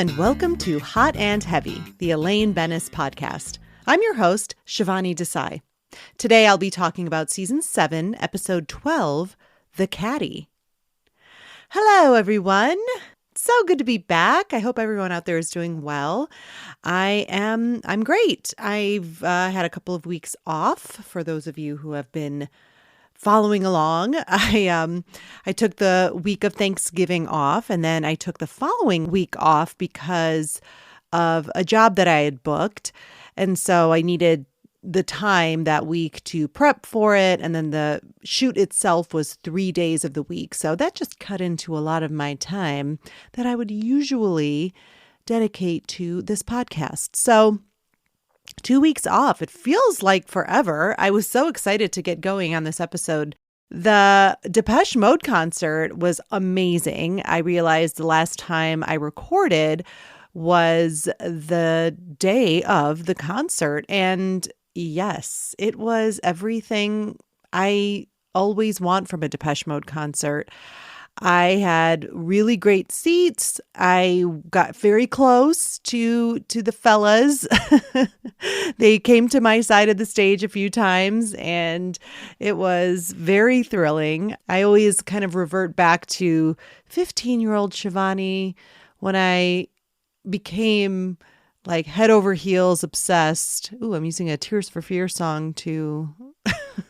and welcome to Hot and Heavy, the Elaine Bennis podcast. I'm your host, Shivani Desai. Today I'll be talking about Season 7, Episode 12, The Caddy. Hello, everyone. So good to be back. I hope everyone out there is doing well. I'm great. I've had a couple of weeks off. For those of you who have been following along, I took the week of Thanksgiving off, and then I took the following week off because of a job that I had booked. And so I needed the time that week to prep for it. And then the shoot itself was 3 days of the week. So that just cut into a lot of my time that I would usually dedicate to this podcast. So 2 weeks off, it feels like forever. I was so excited to get going on this episode. The Depeche Mode concert was amazing. I realized the last time I recorded was the day of the concert. And yes, it was everything I always want from a Depeche Mode concert. I had really great seats. I got very close to the fellas. They came to my side of the stage a few times, and it was very thrilling. I always kind of revert back to 15-year-old Shivani when I became like head over heels obsessed. Ooh, I'm using a Tears for Fears song to...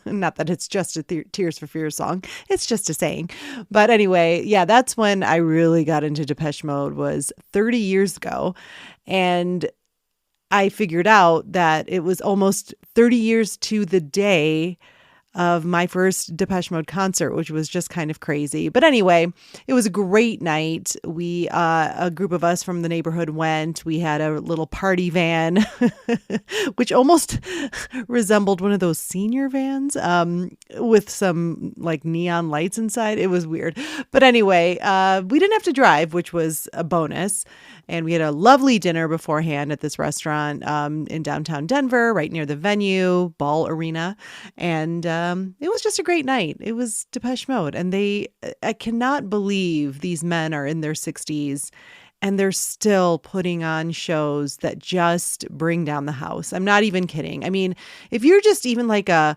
Not that it's just a Tears for Fears song. It's just a saying. But anyway, yeah, that's when I really got into Depeche Mode, was 30 years ago. And I figured out that it was almost 30 years to the day of my first Depeche Mode concert, which was just kind of crazy. But anyway, it was a great night. We, a group of us from the neighborhood went. We had a little party van, which almost resembled one of those senior vans, with some like neon lights inside. It was weird. But anyway, we didn't have to drive, which was a bonus. And we had a lovely dinner beforehand at this restaurant in downtown Denver, right near the venue, Ball Arena. And it was just a great night. It was Depeche Mode. And I cannot believe these men are in their 60s and they're still putting on shows that just bring down the house. I'm not even kidding. I mean, if you're just even like a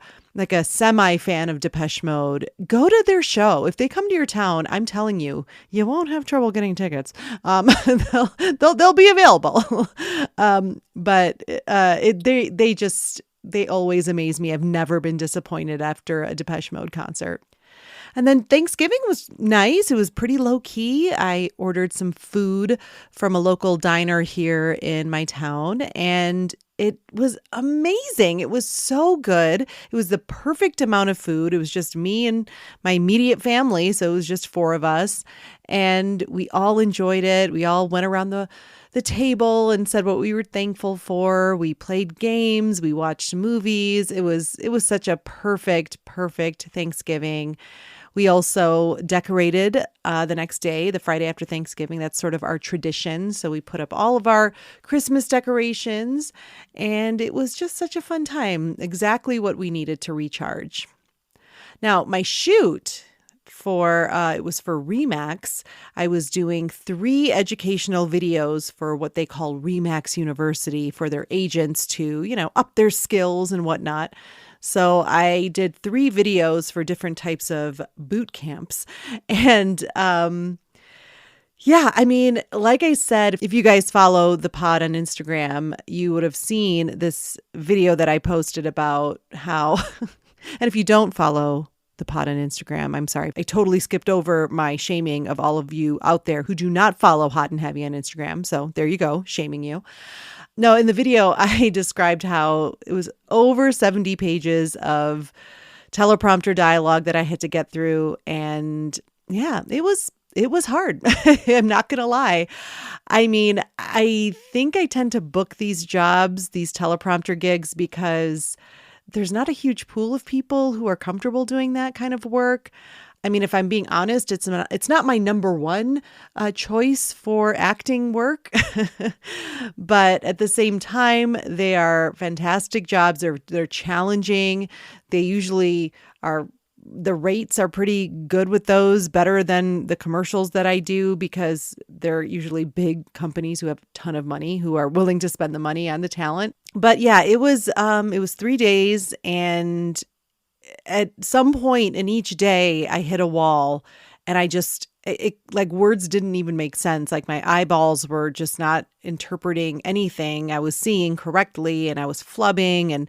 semi fan of Depeche Mode, go to their show. If they come to your town, I'm telling you, you won't have trouble getting tickets. They'll be available. But they always amaze me. I've never been disappointed after a Depeche Mode concert. And then Thanksgiving was nice. It was pretty low key. I ordered some food from a local diner here in my town, and it was amazing. It was so good. It was the perfect amount of food. It was just me and my immediate family. So it was just 4 of us, and we all enjoyed it. We all went around the table and said what we were thankful for. We played games. We watched movies. It was such a perfect Thanksgiving. We also decorated the next day, the Friday after Thanksgiving. That's sort of our tradition. So we put up all of our Christmas decorations, and it was just such a fun time. Exactly what we needed to recharge. Now, my shoot it was for Remax. I was doing 3 educational videos for what they call Remax University, for their agents to, up their skills and whatnot. So I did 3 videos for different types of boot camps. And yeah, I mean, like I said, if you guys follow the pod on Instagram, you would have seen this video that I posted about how, and if you don't follow the pod on Instagram, I'm sorry, I totally skipped over my shaming of all of you out there who do not follow Hot and Heavy on Instagram. So there you go, shaming you. No, in the video, I described how it was over 70 pages of teleprompter dialogue that I had to get through. And yeah, it was hard. I'm not going to lie. I mean, I think I tend to book these jobs, these teleprompter gigs, because there's not a huge pool of people who are comfortable doing that kind of work. I mean, if I'm being honest, it's not my number one choice for acting work, but at the same time, they are fantastic jobs. They're challenging. They usually are the rates are pretty good with those, better than the commercials that I do, because they're usually big companies who have a ton of money, who are willing to spend the money on the talent. But yeah, it was 3 days, and at some point in each day I hit a wall, and it like words didn't even make sense. Like my eyeballs were just not interpreting anything I was seeing correctly, and I was flubbing.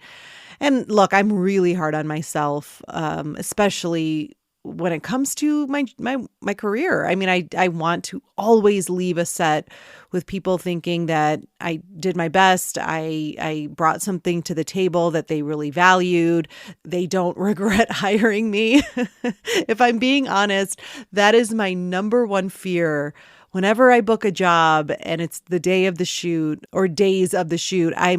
And look, I'm really hard on myself, especially when it comes to my career. I mean, I want to always leave a set with people thinking that I did my best. I brought something to the table that they really valued. They don't regret hiring me. If I'm being honest, that is my number one fear. Whenever I book a job and it's the day of the shoot or days of the shoot, I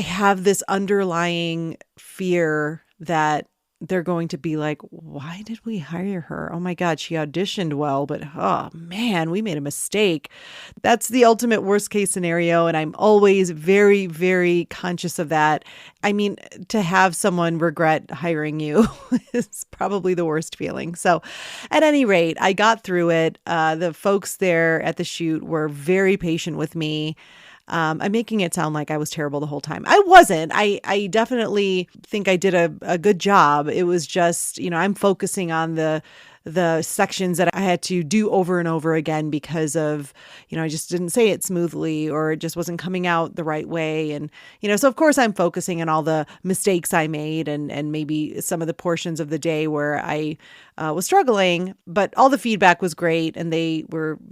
have this underlying fear that they're going to be like, why did we hire her? Oh my God, she auditioned well, but oh man, we made a mistake. That's the ultimate worst case scenario. And I'm always very, very conscious of that. I mean, to have someone regret hiring you is probably the worst feeling. So at any rate, I got through it. The folks there at the shoot were very patient with me. I'm making it sound like I was terrible the whole time. I wasn't. I definitely think I did a good job. It was just, I'm focusing on the sections that I had to do over and over again because of, I just didn't say it smoothly, or it just wasn't coming out the right way. And, so of course I'm focusing on all the mistakes I made and maybe some of the portions of the day where I was struggling, but all the feedback was great and they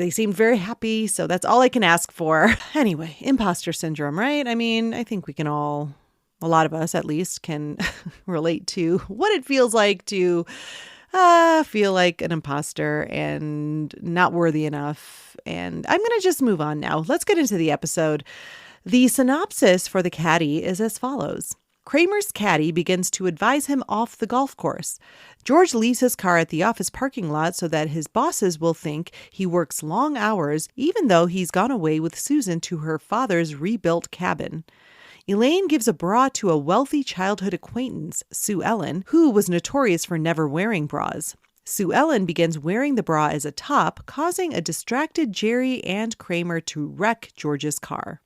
seemed very happy. So that's all I can ask for. Anyway, imposter syndrome, right? I mean, I think we can all, a lot of us at least, can relate to what it feels like to feel like an imposter and not worthy enough. And I'm going to just move on now. Let's get into the episode. The synopsis for the caddy is as follows. Kramer's caddy begins to advise him off the golf course. George leaves his car at the office parking lot so that his bosses will think he works long hours, even though he's gone away with Susan to her father's rebuilt cabin. Elaine gives a bra to a wealthy childhood acquaintance, Sue Ellen, who was notorious for never wearing bras. Sue Ellen begins wearing the bra as a top, causing a distracted Jerry and Kramer to wreck George's car.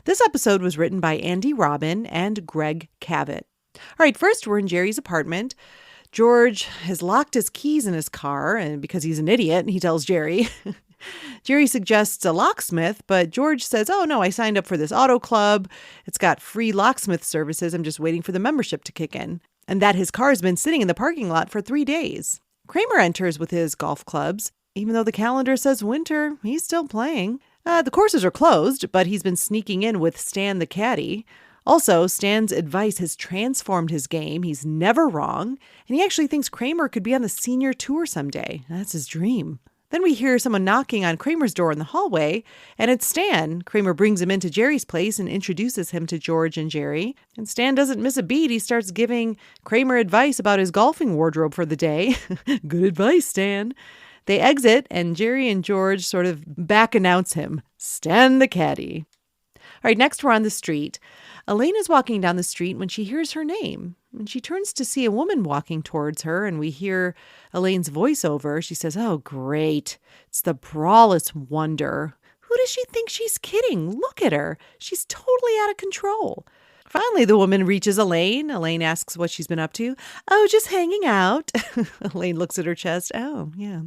This episode was written by Andy Robin and Greg Cavett. All right, first we're in Jerry's apartment. George has locked his keys in his car, and because he's an idiot, he tells Jerry. Jerry suggests a locksmith, but George says, oh no, I signed up for this auto club. It's got free locksmith services. I'm just waiting for the membership to kick in. And that his car's been sitting in the parking lot for 3 days. Kramer enters with his golf clubs. Even though the calendar says winter, he's still playing. The courses are closed, but he's been sneaking in with Stan the caddy. Also, Stan's advice has transformed his game. He's never wrong. And he actually thinks Kramer could be on the senior tour someday. That's his dream. Then we hear someone knocking on Kramer's door in the hallway, and it's Stan. Kramer brings him into Jerry's place and introduces him to George and Jerry. And Stan doesn't miss a beat. He starts giving Kramer advice about his golfing wardrobe for the day. Good advice, Stan. They exit, and Jerry and George sort of back announce him, Stan the caddy. All right, next we're on the street. Elaine is walking down the street when she hears her name. And she turns to see a woman walking towards her, and we hear Elaine's voiceover. She says, oh, great. It's the braless wonder. Who does she think she's kidding? Look at her. She's totally out of control. Finally, the woman reaches Elaine. Elaine asks what she's been up to. Oh, just hanging out. Elaine looks at her chest. Oh, yeah.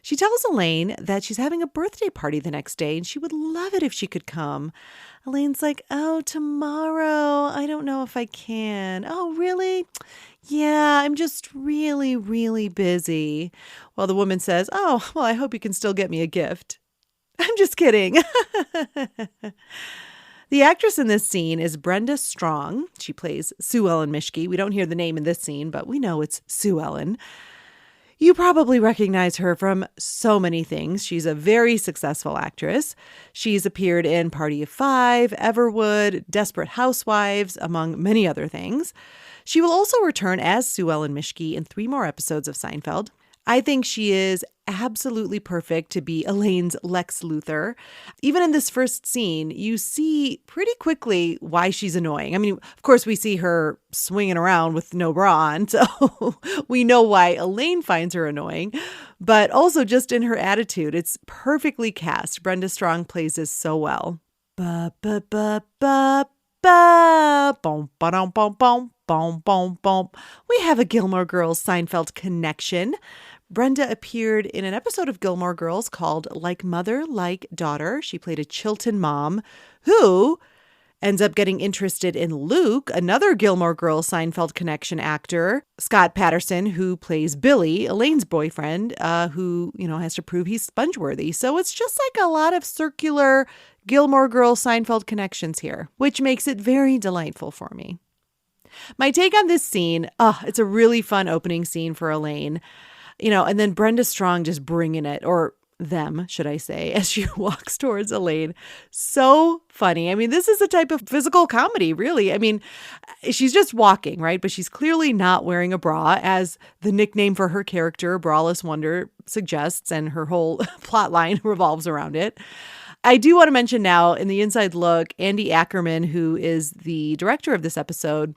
She tells Elaine that she's having a birthday party the next day and she would love it if she could come. Elaine's like, oh, tomorrow. I don't know if I can. Oh, really? Yeah, I'm just really, really busy. Well, the woman says, oh, well, I hope you can still get me a gift. I'm just kidding. The actress in this scene is Brenda Strong. She plays Sue Ellen Mischke. We don't hear the name in this scene, but we know it's Sue Ellen. You probably recognize her from so many things. She's a very successful actress. She's appeared in Party of Five, Everwood, Desperate Housewives, among many other things. She will also return as Sue Ellen Mischke in 3 more episodes of Seinfeld. I think she is absolutely perfect to be Elaine's Lex Luthor. Even in this first scene, you see pretty quickly why she's annoying. I mean, of course, we see her swinging around with no bra on, so we know why Elaine finds her annoying. But also just in her attitude, it's perfectly cast. Brenda Strong plays this so well. Ba ba ba ba ba boom ba dum boom boom boom boom boom. We have a Gilmore Girls Seinfeld connection. Brenda appeared in an episode of Gilmore Girls called Like Mother, Like Daughter. She played a Chilton mom who ends up getting interested in Luke, another Gilmore Girls Seinfeld connection actor, Scott Patterson, who plays Billy, Elaine's boyfriend, who, has to prove he's sponge-worthy. So it's just like a lot of circular Gilmore Girls Seinfeld connections here, which makes it very delightful for me. My take on this scene, it's a really fun opening scene for Elaine. And then Brenda Strong just bringing it, or them, should I say, as she walks towards Elaine. So funny. I mean, this is a type of physical comedy, really. I mean, she's just walking, right? But she's clearly not wearing a bra, as the nickname for her character, Braless Wonder, suggests, and her whole plot line revolves around it. I do want to mention now, in the inside look, Andy Ackerman, who is the director of this episode,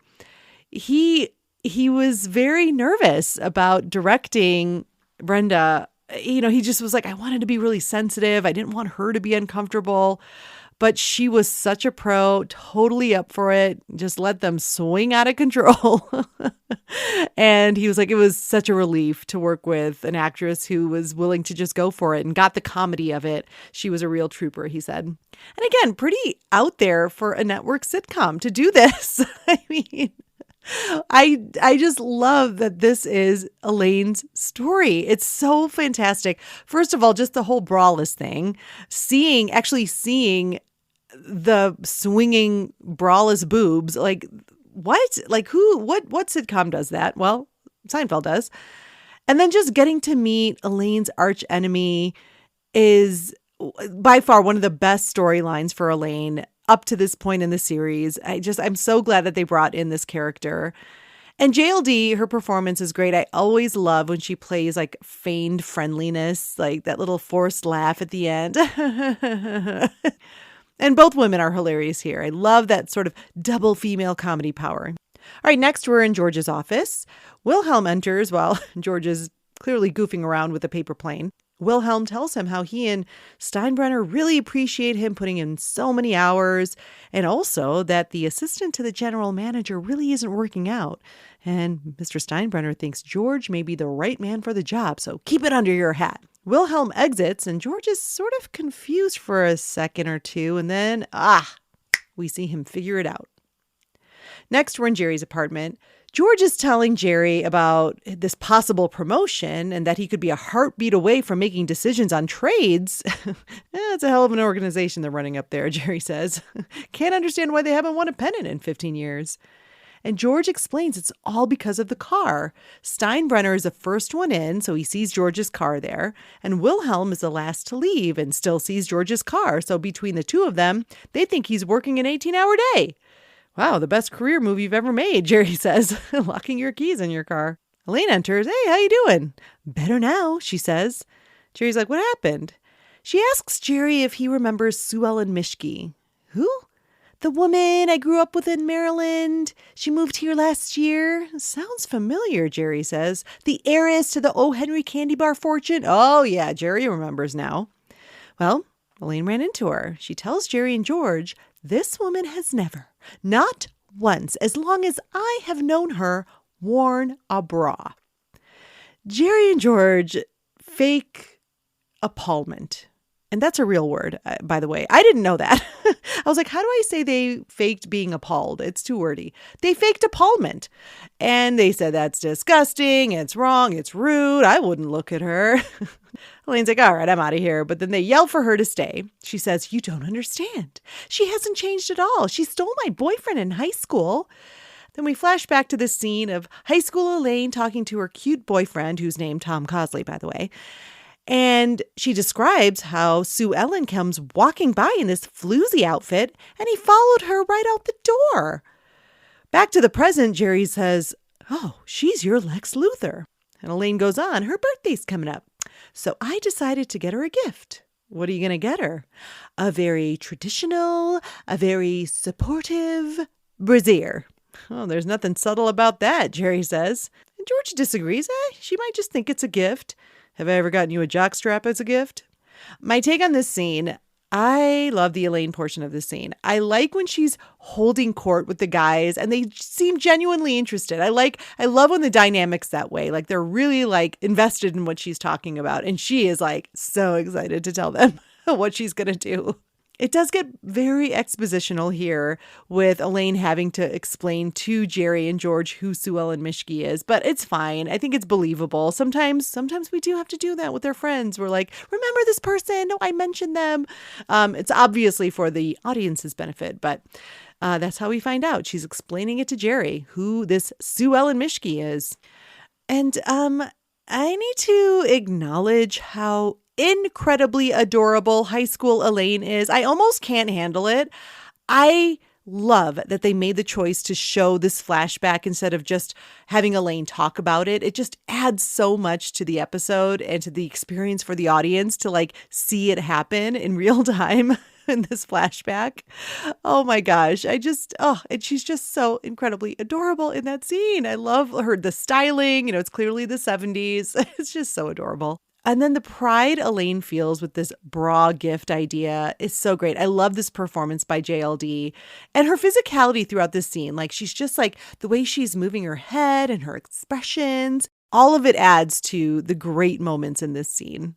he was very nervous about directing Brenda. He just was like, I wanted to be really sensitive. I didn't want her to be uncomfortable. But she was such a pro, totally up for it. Just let them swing out of control. And he was like, it was such a relief to work with an actress who was willing to just go for it and got the comedy of it. She was a real trooper, he said. And again, pretty out there for a network sitcom to do this. I mean, I just love that this is Elaine's story. It's so fantastic. First of all, just the whole braless thing, seeing the swinging braless boobs, like what? Like what sitcom does that? Well, Seinfeld does. And then just getting to meet Elaine's arch enemy is by far one of the best storylines for Elaine up to this point in the series. I'm so glad that they brought in this character. And JLD, her performance is great. I always love when she plays like feigned friendliness, like that little forced laugh at the end. And both women are hilarious here. I love that sort of double female comedy power. All right, next we're in George's office. Wilhelm enters while George is clearly goofing around with a paper plane. Wilhelm tells him how he and Steinbrenner really appreciate him putting in so many hours, and also that the assistant to the general manager really isn't working out. And Mr. Steinbrenner thinks George may be the right man for the job, so keep it under your hat. Wilhelm exits, and George is sort of confused for a second or two, and then, we see him figure it out. Next, we're in Jerry's apartment. George is telling Jerry about this possible promotion and that he could be a heartbeat away from making decisions on trades. It's a hell of an organization they're running up there, Jerry says. Can't understand why they haven't won a pennant in 15 years. And George explains it's all because of the car. Steinbrenner is the first one in, so he sees George's car there. And Wilhelm is the last to leave and still sees George's car. So between the two of them, they think he's working an 18-hour day. Wow, the best career move you've ever made, Jerry says, locking your keys in your car. Elaine enters. Hey, how you doing? Better now, she says. Jerry's like, what happened? She asks Jerry if he remembers Sue Ellen Mischke. Who? The woman I grew up with in Maryland. She moved here last year. Sounds familiar, Jerry says. The heiress to the O. Henry candy bar fortune. Oh, yeah, Jerry remembers now. Well, Elaine ran into her. She tells Jerry and George, this woman has never, not once, as long as I have known her, worn a bra. Jerry and George fake appallment. And that's a real word, by the way. I didn't know that. I was like, how do I say they faked being appalled? It's too wordy. They faked appallment. And they said, that's disgusting. It's wrong. It's rude. I wouldn't look at her. Elaine's like, all right, I'm out of here. But then they yell for her to stay. She says, you don't understand. She hasn't changed at all. She stole my boyfriend in high school. Then we flash back to this scene of high school Elaine talking to her cute boyfriend, who's named Tom Cosley, by the way. And she describes how Sue Ellen comes walking by in this floozy outfit, and he followed her right out the door. Back to the present, Jerry says, oh, she's your Lex Luthor. And Elaine goes on, her birthday's coming up. So I decided to get her a gift. What are you going to get her? A very traditional, a very supportive brassiere. Oh, there's nothing subtle about that, Jerry says. And George disagrees. She might just think it's a gift. Have I ever gotten you a jockstrap as a gift? My take on this scene, I love the Elaine portion of the scene. I like when she's holding court with the guys and they seem genuinely interested. I love when the dynamic's that way. Like they're really like invested in what she's talking about. And she is like so excited to tell them what she's going to do. It does get very expositional here with Elaine having to explain to Jerry and George who Sue Ellen Mischke is, but it's fine. I think it's believable. Sometimes we do have to do that with our friends. We're like, remember this person? No, I mentioned them. It's obviously for the audience's benefit, but that's how we find out. She's explaining it to Jerry who this Sue Ellen Mischke is. And I need to acknowledge how incredibly adorable high school Elaine is. I almost can't handle it. I love that they made the choice to show this flashback instead of just having Elaine talk about it. It just adds so much to the episode and to the experience for the audience to like see it happen in real time in this flashback. Oh my gosh. And she's just so incredibly adorable in that scene. I love her, the styling, it's clearly the 70s. It's just so adorable. And then the pride Elaine feels with this bra gift idea is so great. I love this performance by JLD and her physicality throughout this scene. Like she's just like the way she's moving her head and her expressions. All of it adds to the great moments in this scene.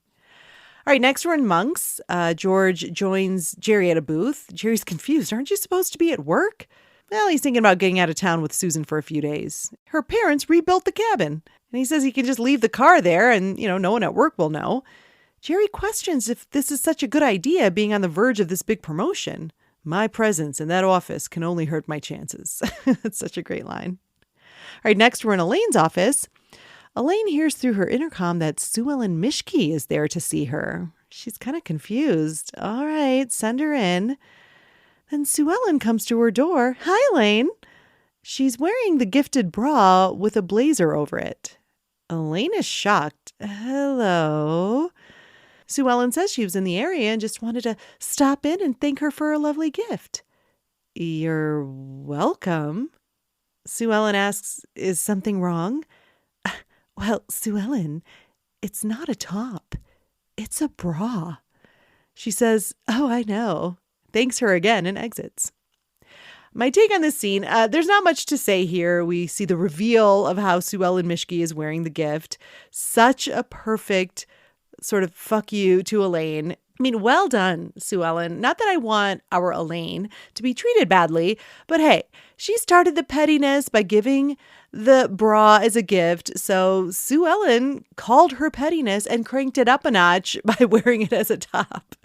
All right, next we're in Monk's. George joins Jerry at a booth. Jerry's confused. Aren't you supposed to be at work? Well, he's thinking about getting out of town with Susan for a few days. Her parents rebuilt the cabin. And he says he can just leave the car there and, no one at work will know. Jerry questions if this is such a good idea being on the verge of this big promotion. My presence in that office can only hurt my chances. It's such a great line. All right, next we're in Elaine's office. Elaine hears through her intercom that Sue Ellen Mischke is there to see her. She's kind of confused. All right, send her in. Then Sue Ellen comes to her door. Hi, Elaine. She's wearing the gifted bra with a blazer over it. Elaine is shocked. Hello. Sue Ellen says she was in the area and just wanted to stop in and thank her for a lovely gift. You're welcome. Sue Ellen asks, is something wrong? Well, Sue Ellen, it's not a top. It's a bra. She says, oh, I know. Thanks her again and exits. My take on this scene, there's not much to say here. We see the reveal of how Sue Ellen Mischke is wearing the gift. Such a perfect sort of fuck you to Elaine. I mean, well done, Sue Ellen. Not that I want our Elaine to be treated badly, but hey, she started the pettiness by giving the bra as a gift. So Sue Ellen called her pettiness and cranked it up a notch by wearing it as a top.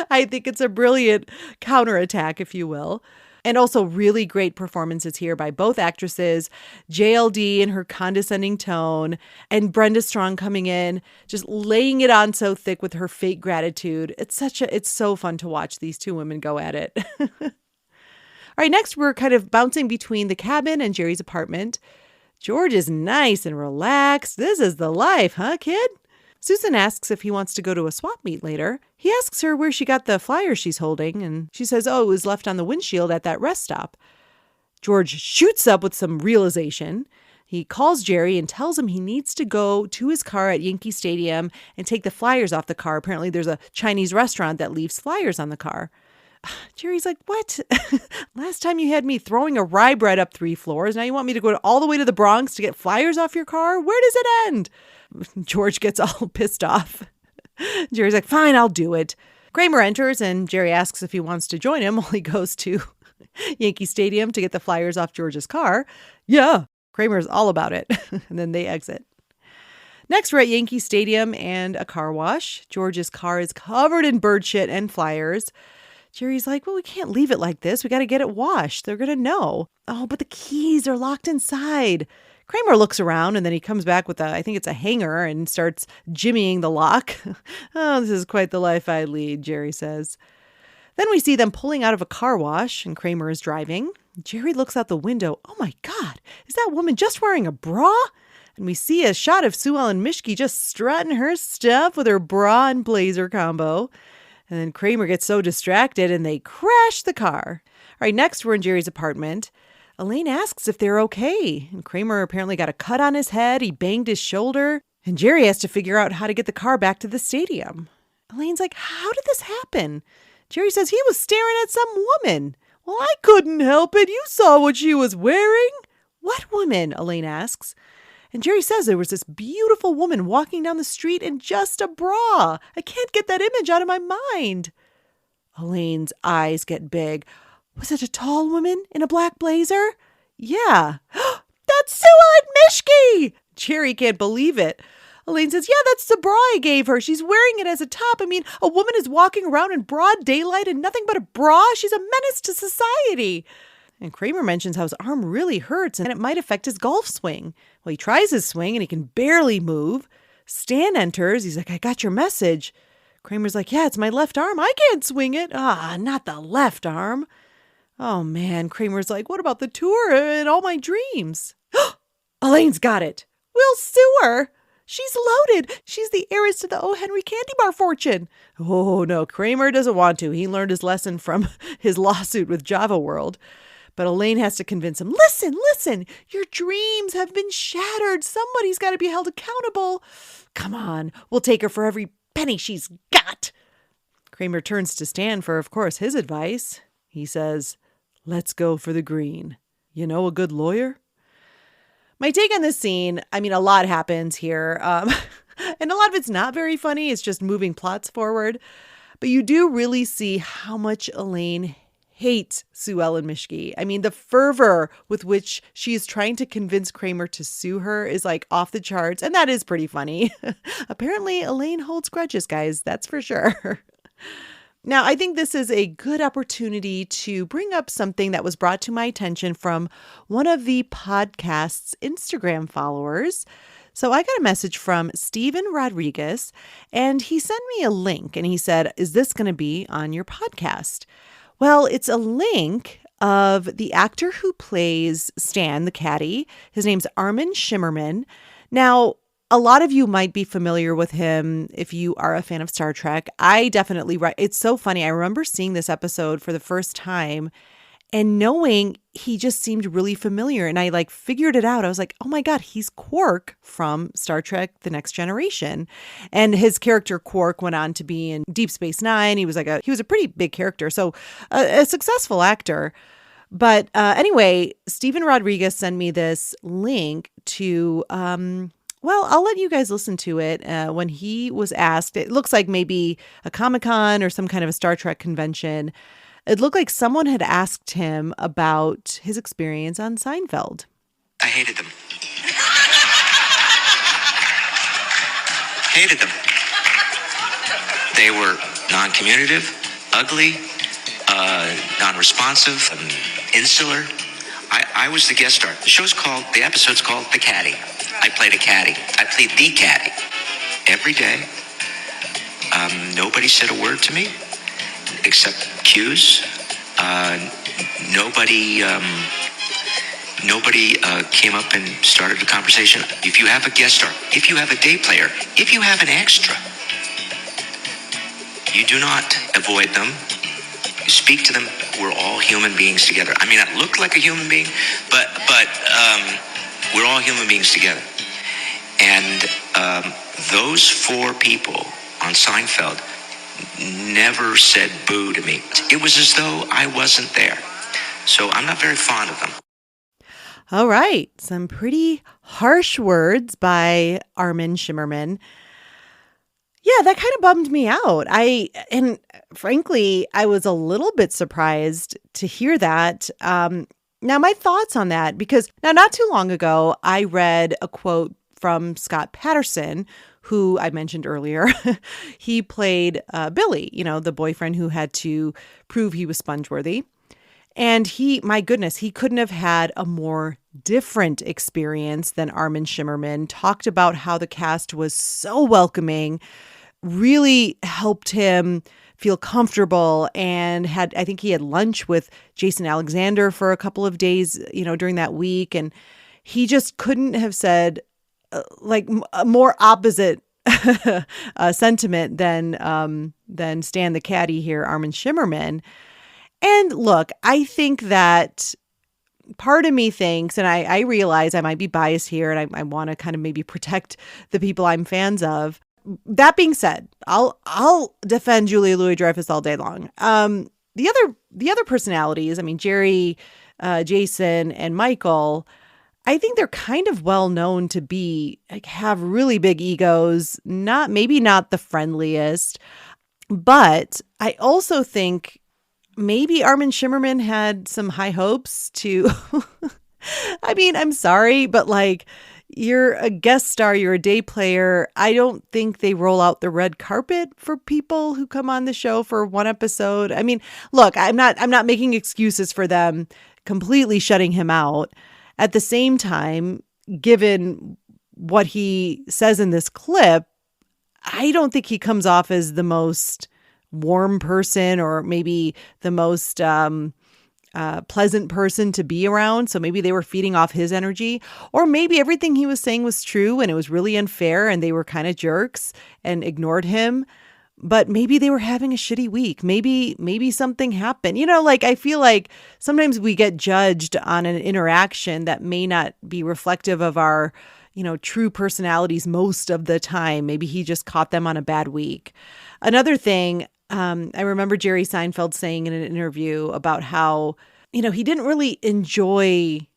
I think it's a brilliant counterattack, if you will. And also really great performances here by both actresses, JLD in her condescending tone and Brenda Strong coming in, just laying it on so thick with her fake gratitude. It's so fun to watch these two women go at it. All right, next we're kind of bouncing between the cabin and Jerry's apartment. George is nice and relaxed. This is the life, huh, kid? Susan asks if he wants to go to a swap meet later. He asks her where she got the flyer she's holding, and she says, oh, it was left on the windshield at that rest stop. George shoots up with some realization. He calls Jerry and tells him he needs to go to his car at Yankee Stadium and take the flyers off the car. Apparently there's a Chinese restaurant that leaves flyers on the car. Jerry's like, what? Last time you had me throwing a rye bread up 3 floors. Now you want me to go all the way to the Bronx to get flyers off your car? Where does it end? George gets all pissed off. Jerry's like, fine, I'll do it. Kramer enters and Jerry asks if he wants to join him while he goes to Yankee Stadium to get the flyers off George's car. Yeah, Kramer's all about it. And then they exit. Next, we're at Yankee Stadium and a car wash. George's car is covered in bird shit and flyers. Jerry's like, well, we can't leave it like this. We got to get it washed. They're going to know. Oh, but the keys are locked inside. Kramer looks around and then he comes back with I think it's a hanger and starts jimmying the lock. Oh, this is quite the life I lead, Jerry says. Then we see them pulling out of a car wash and Kramer is driving. Jerry looks out the window. Oh my God, is that woman just wearing a bra? And we see a shot of Sue Ellen Mischke just strutting her stuff with her bra and blazer combo. And then Kramer gets so distracted and they crash the car. All right, next we're in Jerry's apartment. Elaine asks if they're okay. And Kramer apparently got a cut on his head. He banged his shoulder. And Jerry has to figure out how to get the car back to the stadium. Elaine's like, how did this happen? Jerry says he was staring at some woman. Well, I couldn't help it. You saw what she was wearing. What woman? Elaine asks. And Jerry says there was this beautiful woman walking down the street in just a bra. I can't get that image out of my mind. Elaine's eyes get big. Was it a tall woman in a black blazer? Yeah. That's Sue Ellen Mischke! Jerry can't believe it. Elaine says, yeah, that's the bra I gave her. She's wearing it as a top. I mean, a woman is walking around in broad daylight in nothing but a bra. She's a menace to society. And Kramer mentions how his arm really hurts and it might affect his golf swing. Well, he tries his swing and he can barely move. Stan enters. He's like, I got your message. Kramer's like, yeah, it's my left arm. I can't swing it. Ah, not the left arm. Oh, man. Kramer's like, what about the tour and all my dreams? Elaine's got it. We'll sue her. She's loaded. She's the heiress to the O. Henry candy bar fortune. Oh, no, Kramer doesn't want to. He learned his lesson from his lawsuit with Java World. But Elaine has to convince him, listen, your dreams have been shattered. Somebody's got to be held accountable. Come on, we'll take her for every penny she's got. Kramer turns to Stan for, of course, his advice. He says, let's go for the green. You know a good lawyer? My take on this scene, I mean, a lot happens here. And a lot of it's not very funny. It's just moving plots forward. But you do really see how much Elaine hates Sue Ellen Mischke. I mean, the fervor with which she is trying to convince Kramer to sue her is like off the charts. And that is pretty funny. Apparently, Elaine holds grudges, guys. That's for sure. Now, I think this is a good opportunity to bring up something that was brought to my attention from one of the podcast's Instagram followers. So I got a message from Steven Rodriguez, and he sent me a link, and he said, is this going to be on your podcast? Well, it's a link of the actor who plays Stan, the caddy. His name's Armin Shimmerman. Now, a lot of you might be familiar with him if you are a fan of Star Trek. I definitely, it's so funny. I remember seeing this episode for the first time and knowing he just seemed really familiar. And I figured it out. I was like, oh my God, he's Quark from Star Trek The Next Generation. And his character Quark went on to be in Deep Space Nine. He was a pretty big character. So a successful actor. But anyway, Steven Rodriguez sent me this link to, well, I'll let you guys listen to it. When he was asked, it looks like maybe a Comic-Con or some kind of a Star Trek convention. It looked like someone had asked him about his experience on Seinfeld. I hated them. Hated them. They were non-communicative, ugly, non-responsive, insular. I was the guest star. The episode's called The Caddy. I played a caddy. I played the caddy. Every day. Nobody said a word to me except cues. Nobody came up and started a conversation. If you have a guest star, if you have a day player, if you have an extra, you do not avoid them. You speak to them. We're all human beings together. I mean, I look like a human being, but we're all human beings together. And those four people on Seinfeld never said boo to me. It was as though I wasn't there. So I'm not very fond of them. All right. Some pretty harsh words by Armin Shimmerman. Yeah, that kind of bummed me out. And frankly, I was a little bit surprised to hear that. Now, my thoughts on that, because now not too long ago, I read a quote from Scott Patterson, who I mentioned earlier. He played Billy, the boyfriend who had to prove he was sponge-worthy. And my goodness, he couldn't have had a more different experience than Armin Shimmerman. Talked about how the cast was so welcoming, really helped him feel comfortable, and I think he had lunch with Jason Alexander for a couple of days, during that week. And he just couldn't have said a more opposite sentiment than Stan the Caddy here, Armin Shimmerman. And look, I think that part of me thinks, and I realize I might be biased here, and I want to kind of maybe protect the people I'm fans of. That being said, I'll defend Julia Louis-Dreyfus all day long. The other personalities, I mean, Jerry, Jason, and Michael, I think they're kind of well known to be have really big egos. Maybe not the friendliest, but I also think maybe Armin Shimmerman had some high hopes to. I mean, I'm sorry, but you're a guest star, you're a day player. I don't think they roll out the red carpet for people who come on the show for one episode. I mean, look, I'm not making excuses for them completely shutting him out. At the same time, given what he says in this clip, I don't think he comes off as the most warm person or maybe the most pleasant person to be around. So maybe they were feeding off his energy, or maybe everything he was saying was true and it was really unfair and they were kind of jerks and ignored him. But maybe they were having a shitty week. Maybe something happened. I feel like sometimes we get judged on an interaction that may not be reflective of our, true personalities most of the time. Maybe he just caught them on a bad week. Another thing, I remember Jerry Seinfeld saying in an interview about how, he didn't really enjoy.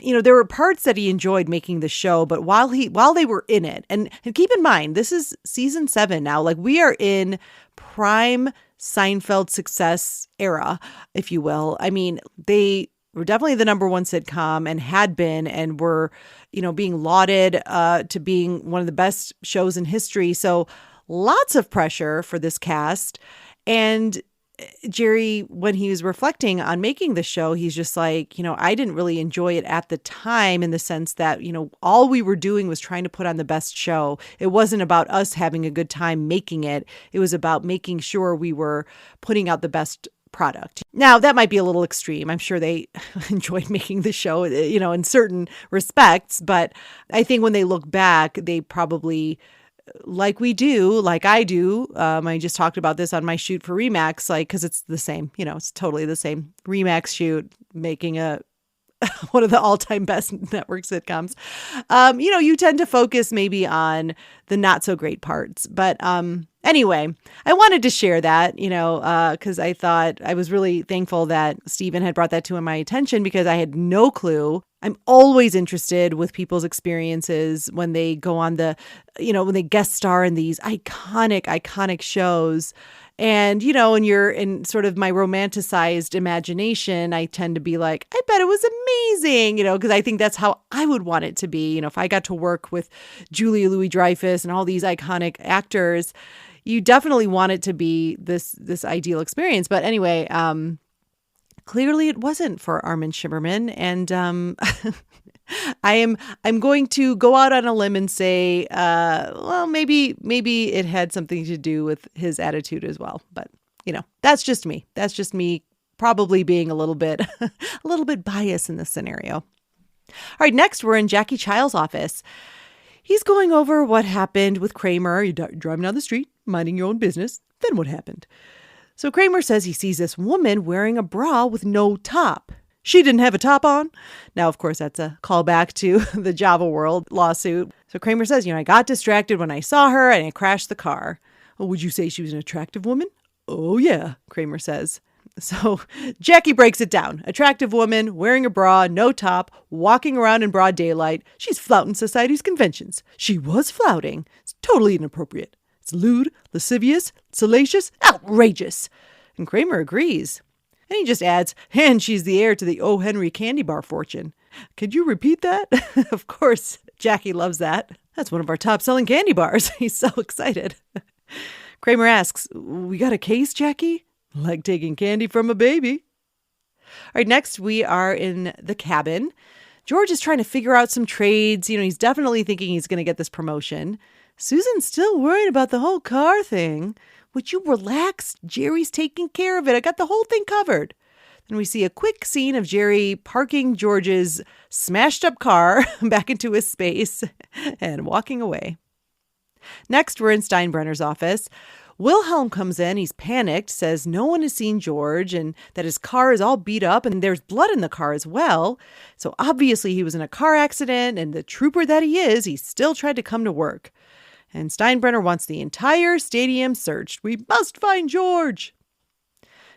There were parts that he enjoyed making the show, but while they were in it, and keep in mind, this is season 7 now, we are in prime Seinfeld success era, if you will. I mean, they were definitely the number one sitcom and had been, and were, being lauded to being one of the best shows in history. So lots of pressure for this cast. And Jerry, when he was reflecting on making the show, he's just I didn't really enjoy it at the time, in the sense that, all we were doing was trying to put on the best show. It wasn't about us having a good time making it. It was about making sure we were putting out the best product. Now, that might be a little extreme. I'm sure they enjoyed making the show, in certain respects. But I think when they look back, they probably, like I do. I just talked about this on my shoot for Remax, because it's the same, it's totally the same Remax shoot, making one of the all-time best network sitcoms. You tend to focus maybe on the not so great parts. But anyway, I wanted to share that, because I thought I was really thankful that Steven had brought that to my attention, because I had no clue. I'm always interested with people's experiences when they go on when they guest star in these iconic shows. And, when you're in sort of my romanticized imagination, I tend to be like, I bet it was amazing, because I think that's how I would want it to be. If I got to work with Julia Louis-Dreyfus and all these iconic actors, you definitely want it to be this ideal experience. But anyway, clearly it wasn't for Armin Shimmerman. And I'm going to go out on a limb and say, maybe it had something to do with his attitude as well. But, that's just me. That's just me probably being a little bit biased in this scenario. All right, next we're in Jackie Child's office. He's going over what happened with Kramer. You're driving down the street, minding your own business. Then what happened? So Kramer says he sees this woman wearing a bra with no top. She didn't have a top on. Now, of course, that's a callback to the Java World lawsuit. So Kramer says, I got distracted when I saw her and I crashed the car. Oh, would you say she was an attractive woman? Oh, yeah, Kramer says. So Jackie breaks it down. Attractive woman, wearing a bra, no top, walking around in broad daylight. She's flouting society's conventions. She was flouting. It's totally inappropriate. It's lewd, lascivious, salacious, outrageous. And Kramer agrees. And he just adds, and she's the heir to the O. Henry candy bar fortune. Could you repeat that? Of course, Jackie loves that. That's one of our top-selling candy bars. He's so excited. Kramer asks, we got a case, Jackie? Like taking candy from a baby. All right, next we are in the cabin. George is trying to figure out some trades. He's definitely thinking he's going to get this promotion. Susan's still worried about the whole car thing. Would you relax? Jerry's taking care of it. I got the whole thing covered. Then we see a quick scene of Jerry parking George's smashed up car back into his space and walking away. Next, we're in Steinbrenner's office. Wilhelm comes in. He's panicked, says no one has seen George and that his car is all beat up and there's blood in the car as well. So obviously he was in a car accident, and the trooper that he is, he still tried to come to work. And Steinbrenner wants the entire stadium searched. We must find George.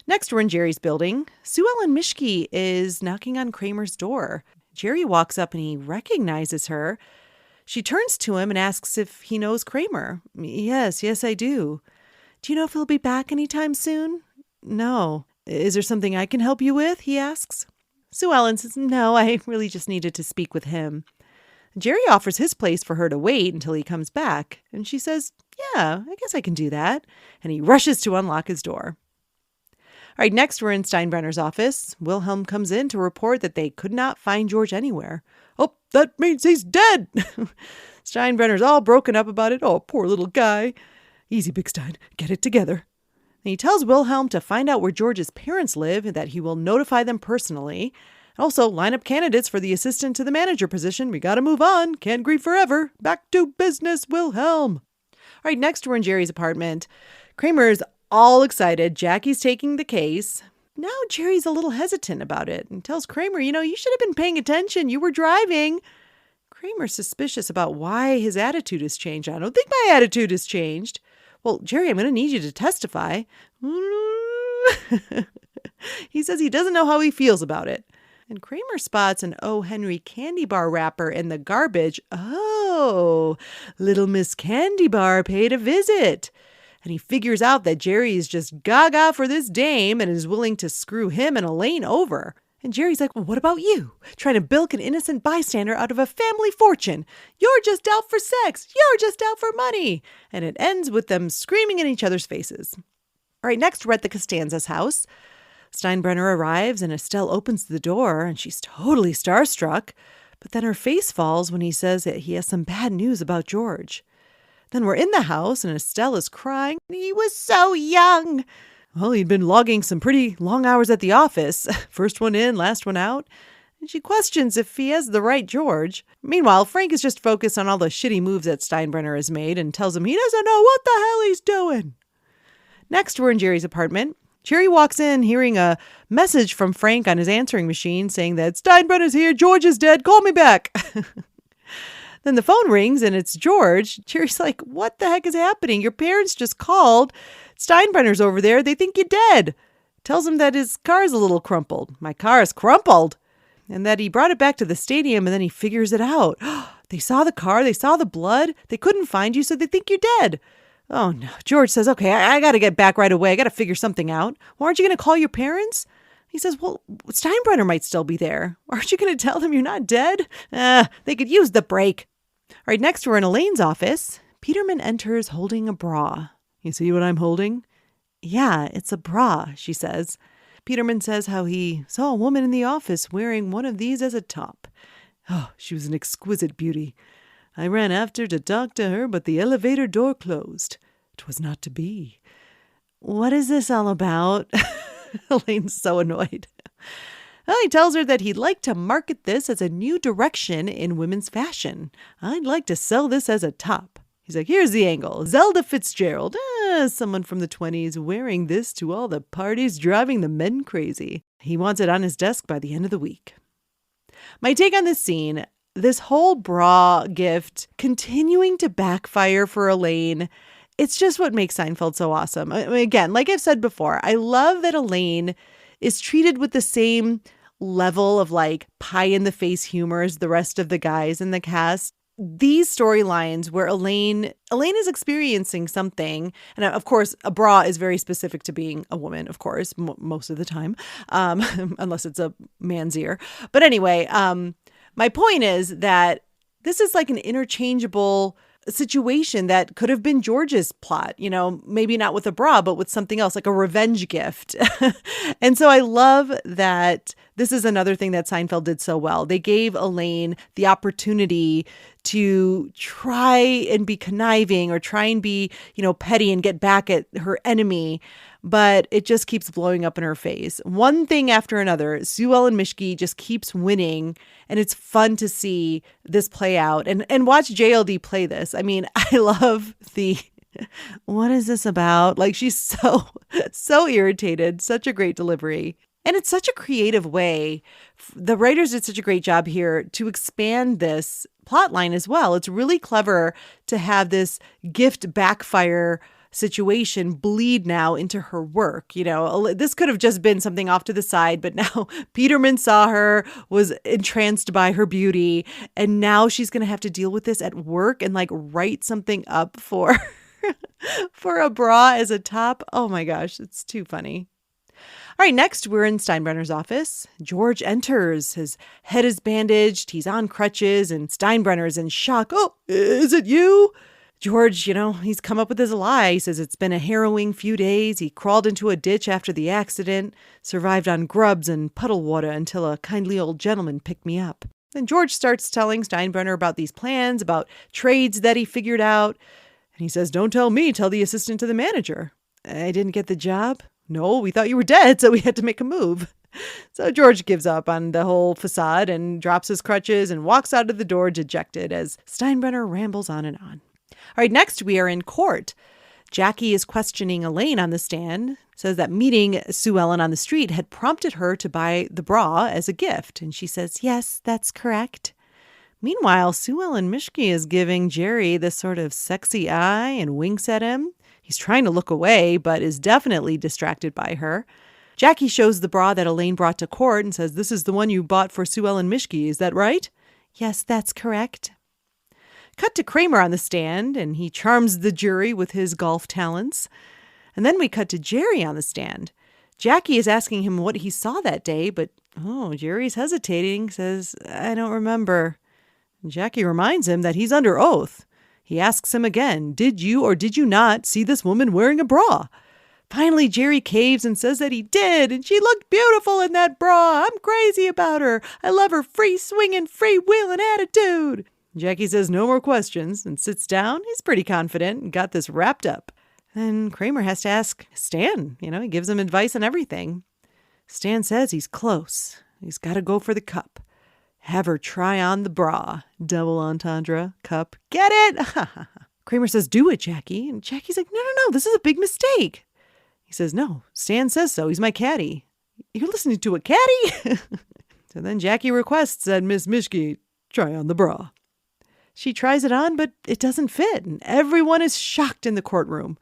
Next, we're in Jerry's building. Sue Ellen Mischke is knocking on Kramer's door. Jerry walks up and he recognizes her. She turns to him and asks if he knows Kramer. Yes, I do. Do you know if he'll be back anytime soon? No. Is there something I can help you with? He asks. Sue Ellen says, no, I really just needed to speak with him. Jerry offers his place for her to wait until he comes back. And she says, yeah, I guess I can do that. And he rushes to unlock his door. All right, next we're in Steinbrenner's office. Wilhelm comes in to report that they could not find George anywhere. Oh, that means he's dead. Steinbrenner's all broken up about it. Oh, poor little guy. Easy, Big Stein. Get it together. And he tells Wilhelm to find out where George's parents live and that he will notify them personally. Also, line up candidates for the assistant to the manager position. We got to move on. Can't grieve forever. Back to business, Wilhelm. All right, next we're in Jerry's apartment. Kramer's all excited. Jackie's taking the case. Now Jerry's a little hesitant about it and tells Kramer, you should have been paying attention. You were driving. Kramer's suspicious about why his attitude has changed. I don't think my attitude has changed. Well, Jerry, I'm going to need you to testify. He says he doesn't know how he feels about it. And Kramer spots an O. Henry candy bar wrapper in the garbage. Oh, little Miss Candy Bar paid a visit. And he figures out that Jerry is just gaga for this dame and is willing to screw him and Elaine over. And Jerry's like, well, what about you? Trying to bilk an innocent bystander out of a family fortune. You're just out for sex. You're just out for money. And it ends with them screaming in each other's faces. All right, next we're at the Costanza's house. Steinbrenner arrives and Estelle opens the door and she's totally starstruck. But then her face falls when he says that he has some bad news about George. Then we're in the house and Estelle is crying. He was so young. Well, he'd been logging some pretty long hours at the office. First one in, last one out. And she questions if he has the right George. Meanwhile, Frank is just focused on all the shitty moves that Steinbrenner has made and tells him he doesn't know what the hell he's doing. Next, we're in Jerry's apartment. Jerry walks in hearing a message from Frank on his answering machine saying that Steinbrenner's here, George is dead, call me back. Then the phone rings and it's George. Jerry's like, what the heck is happening? Your parents just called. Steinbrenner's over there. They think you're dead. Tells him that his car is a little crumpled. My car is crumpled. And that he brought it back to the stadium and then he figures it out. They saw the car. They saw the blood. They couldn't find you, so they think you're dead. Oh, no. George says, okay, I got to get back right away. I got to figure something out. Well, aren't you going to call your parents? He says, well, Steinbrenner might still be there. Aren't you going to tell them you're not dead? They could use the break. All right, next we're in Elaine's office. Peterman enters holding a bra. You see what I'm holding? Yeah, it's a bra, she says. Peterman says how he saw a woman in the office wearing one of these as a top. Oh, she was an exquisite beauty. I ran after to talk to her, but the elevator door closed. 'Twas not to be. What is this all about? Elaine's so annoyed. Well, he tells her that he'd like to market this as a new direction in women's fashion. I'd like to sell this as a top. He's like, here's the angle. Zelda Fitzgerald, someone from the 20s wearing this to all the parties, driving the men crazy. He wants it on his desk by the end of the week. My take on this scene, this whole bra gift continuing to backfire for Elaine, it's just what makes Seinfeld so awesome. I mean, again, like I've said before, I love that Elaine is treated with the same level of like pie-in-the-face humor as the rest of the guys in the cast. These storylines where Elaine is experiencing something, and of course, a bra is very specific to being a woman, of course, most of the time, unless it's a man's ear. But anyway, my point is that this is like an interchangeable situation that could have been George's plot, maybe not with a bra, but with something else, like a revenge gift. And so I love that this is another thing that Seinfeld did so well. They gave Elaine the opportunity to try and be conniving or try and be, petty and get back at her enemy. but it just keeps blowing up in her face. One thing after another, Sue Ellen Mischke just keeps winning, and it's fun to see this play out and watch JLD play this. I mean, I love the what is this about? Like, she's so irritated. Such a great delivery. And it's such a creative way. The writers did such a great job here to expand this plot line as well. It's really clever to have this gift backfire situation bleed now into her work. You know, this could have just been something off to the side, but now Peterman saw her, was entranced by her beauty, and now she's going to have to deal with this at work and like write something up for for a bra as a top. Oh my gosh, it's too funny. All right, next we're in Steinbrenner's office. George enters. His head is bandaged. He's on crutches, and Steinbrenner's in shock. Oh, is it you? George, he's come up with his lie. He says it's been a harrowing few days. He crawled into a ditch after the accident, survived on grubs and puddle water until a kindly old gentleman picked me up. Then George starts telling Steinbrenner about these plans, about trades that he figured out. And he says, don't tell me, tell the assistant to the manager. I didn't get the job. No, we thought you were dead, so we had to make a move. So George gives up on the whole facade and drops his crutches and walks out of the door dejected as Steinbrenner rambles on and on. All right, next we are in court. Jackie is questioning Elaine on the stand, says that meeting Sue Ellen on the street had prompted her to buy the bra as a gift. And she says, yes, that's correct. Meanwhile, Sue Ellen Mischke is giving Jerry this sort of sexy eye and winks at him. He's trying to look away, but is definitely distracted by her. Jackie shows the bra that Elaine brought to court and says, this is the one you bought for Sue Ellen Mischke, is that right? Yes, that's correct. Cut to Kramer on the stand, and he charms the jury with his golf talents. And then we cut to Jerry on the stand. Jackie is asking him what he saw that day, but Jerry's hesitating, says, I don't remember. Jackie reminds him that he's under oath. He asks him again, did you or did you not see this woman wearing a bra? Finally, Jerry caves and says that he did, and she looked beautiful in that bra. I'm crazy about her. I love her free swinging, free-wheeling attitude. Jackie says no more questions and sits down. He's pretty confident and got this wrapped up. Then Kramer has to ask Stan. He gives him advice on everything. Stan says he's close. He's got to go for the cup. Have her try on the bra. Double entendre. Cup. Get it? Kramer says, do it, Jackie. And Jackie's like, no, this is a big mistake. He says, no, Stan says so. He's my caddy. You're listening to a caddy? So then Jackie requests that Miss Mischke try on the bra. She tries it on, but it doesn't fit, and everyone is shocked in the courtroom.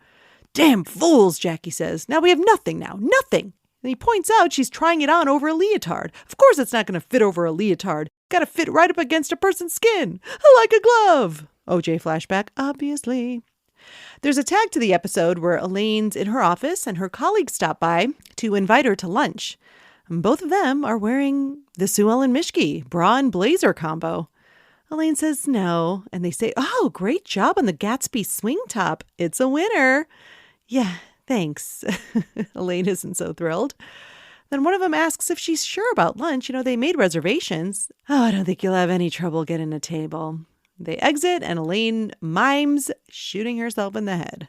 Damn fools, Jackie says. Now we have nothing now. Nothing. And he points out she's trying it on over a leotard. Of course it's not going to fit over a leotard. Got to fit right up against a person's skin. Like a glove. OJ flashback, obviously. There's a tag to the episode where Elaine's in her office and her colleagues stop by to invite her to lunch. And both of them are wearing the Sue Ellen Mischke bra and blazer combo. Elaine says no, and they say, oh, great job on the Gatsby swing top. It's a winner. Yeah, thanks. Elaine isn't so thrilled. Then one of them asks if she's sure about lunch. They made reservations. Oh, I don't think you'll have any trouble getting a table. They exit, and Elaine mimes shooting herself in the head.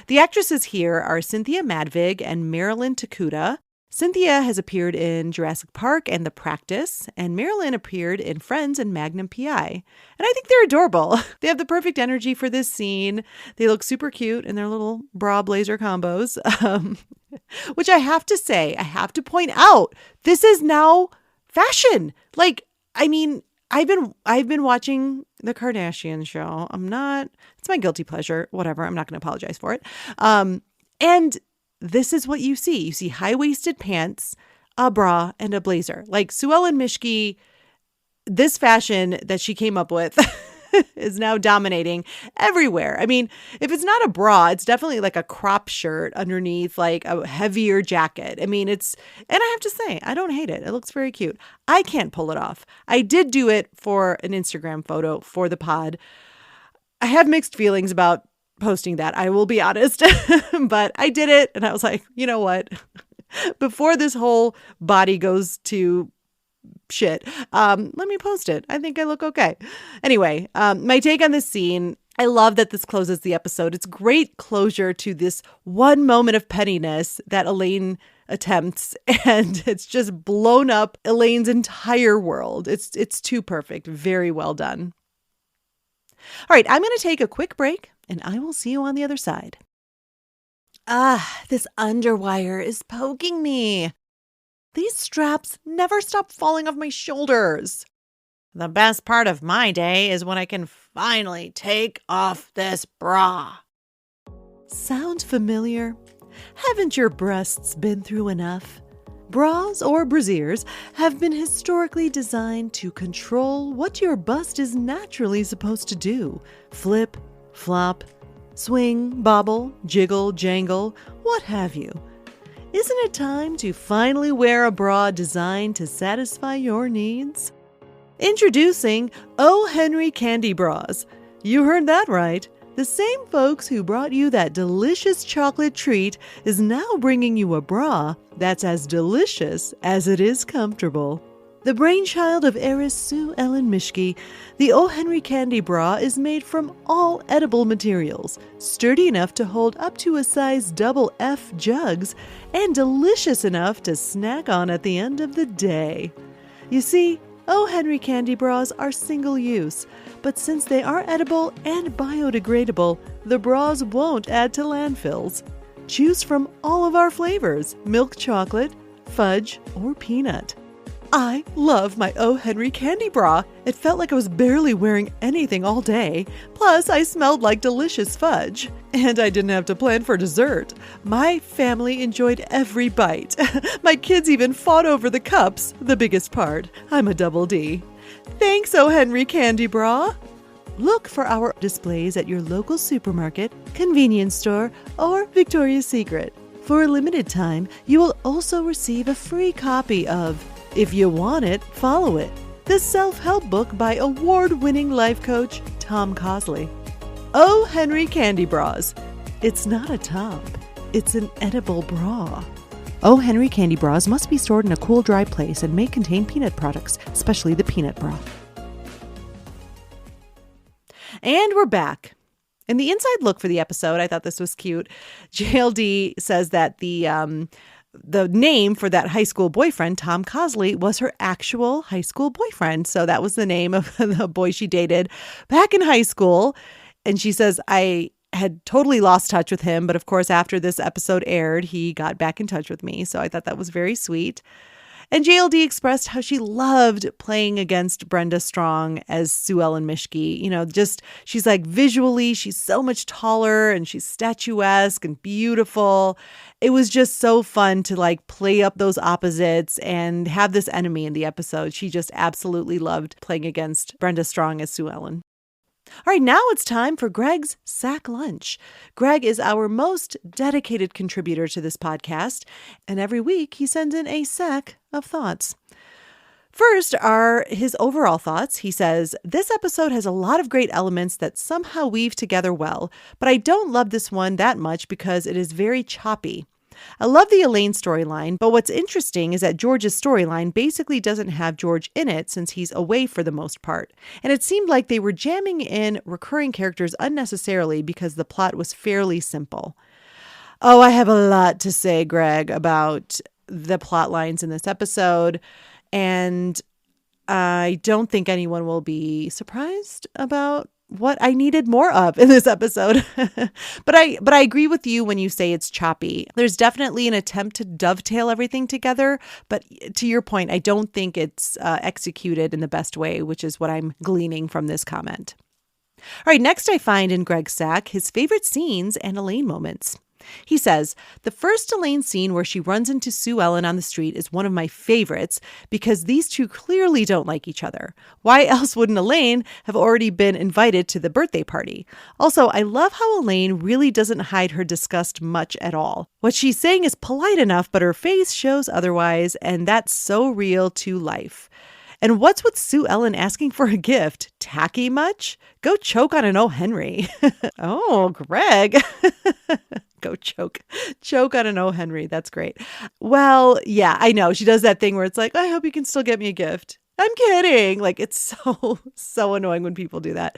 The actresses here are Cynthia Madvig and Marilyn Takuda. Cynthia has appeared in Jurassic Park and The Practice, and Marilyn appeared in Friends and Magnum P.I. And I think they're adorable. They have the perfect energy for this scene. They look super cute in their little bra blazer combos, which I have to say, I have to point out, this is now fashion. I've been watching the Kardashian show. It's my guilty pleasure, whatever. I'm not going to apologize for it. And this is what you see. You see high-waisted pants, a bra, and a blazer. Like Sue Ellen Mischke, this fashion that she came up with is now dominating everywhere. I mean, if it's not a bra, it's definitely like a crop shirt underneath like a heavier jacket. I mean, and I have to say, I don't hate it. It looks very cute. I can't pull it off. I did do it for an Instagram photo for the pod. I have mixed feelings about posting that, I will be honest, but I did it and I was like, you know what, before this whole body goes to shit, let me post it. I think I look okay. Anyway, my take on this scene, I love that this closes the episode. It's great closure to this one moment of pettiness that Elaine attempts, and it's just blown up Elaine's entire world. It's too perfect. Very well done. All right, I'm going to take a quick break, and I will see you on the other side. This underwire is poking me. These straps never stop falling off my shoulders. The best part of my day is when I can finally take off this bra. Sound familiar? Haven't your breasts been through enough? Bras or brasiers have been historically designed to control what your bust is naturally supposed to do. Flip, flop, swing, bobble, jiggle, jangle, what have you. Isn't it time to finally wear a bra designed to satisfy your needs? Introducing O. Henry Candy Bras. You heard that right. The same folks who brought you that delicious chocolate treat is now bringing you a bra that's as delicious as it is comfortable. The brainchild of heiress Sue Ellen Mischke, the O. Henry Candy Bra is made from all edible materials, sturdy enough to hold up to a size double F jugs, and delicious enough to snack on at the end of the day. You see, O. Henry Candy Bras are single-use, but since they are edible and biodegradable, the bras won't add to landfills. Choose from all of our flavors: milk chocolate, fudge, or peanut. I love my O. Henry Candy Bra. It felt like I was barely wearing anything all day. Plus, I smelled like delicious fudge. And I didn't have to plan for dessert. My family enjoyed every bite. My kids even fought over the cups, the biggest part. I'm a double D. Thanks, O. Henry Candy Bra. Look for our displays at your local supermarket, convenience store, or Victoria's Secret. For a limited time, you will also receive a free copy of If You Want It, Follow It, the self-help book by award-winning life coach Tom Cosley. O. Henry Candy Bras. It's not a top, it's an edible bra. O. Henry Candy Bras must be stored in a cool, dry place and may contain peanut products, especially the peanut bra. And we're back. In the inside look for the episode, I thought this was cute. JLD says that the name for that high school boyfriend, Tom Cosley, was her actual high school boyfriend. So that was the name of the boy she dated back in high school. And she says, I had totally lost touch with him. But of course, after this episode aired, he got back in touch with me. So I thought that was very sweet. And JLD expressed how she loved playing against Brenda Strong as Sue Ellen Mischke. You know, just she's like visually, she's so much taller and she's statuesque and beautiful. It was just so fun to like play up those opposites and have this enemy in the episode. She just absolutely loved playing against Brenda Strong as Sue Ellen. All right, now it's time for Greg's Sack Lunch. Greg is our most dedicated contributor to this podcast, and every week he sends in a sack of thoughts. First are his overall thoughts. He says, this episode has a lot of great elements that somehow weave together well, but I don't love this one that much because it is very choppy. I love the Elaine storyline, but what's interesting is that George's storyline basically doesn't have George in it since he's away for the most part. And it seemed like they were jamming in recurring characters unnecessarily because the plot was fairly simple. Oh, I have a lot to say, Greg, about the plot lines in this episode. And I don't think anyone will be surprised about what I needed more of in this episode. But I agree with you when you say it's choppy. There's definitely an attempt to dovetail everything together. But to your point, I don't think it's executed in the best way, which is what I'm gleaning from this comment. All right, next I find in Greg's sack his favorite scenes and Elaine moments. He says, the first Elaine scene where she runs into Sue Ellen on the street is one of my favorites because these two clearly don't like each other. Why else wouldn't Elaine have already been invited to the birthday party? Also, I love how Elaine really doesn't hide her disgust much at all. What she's saying is polite enough, but her face shows otherwise, and that's so real to life. And what's with Sue Ellen asking for a gift? Tacky much? Go choke on an O. Henry. Oh, Greg. Go choke on an O. Henry. That's great. Well, yeah, I know. She does that thing where it's like, I hope you can still get me a gift. I'm kidding. Like, it's so annoying when people do that.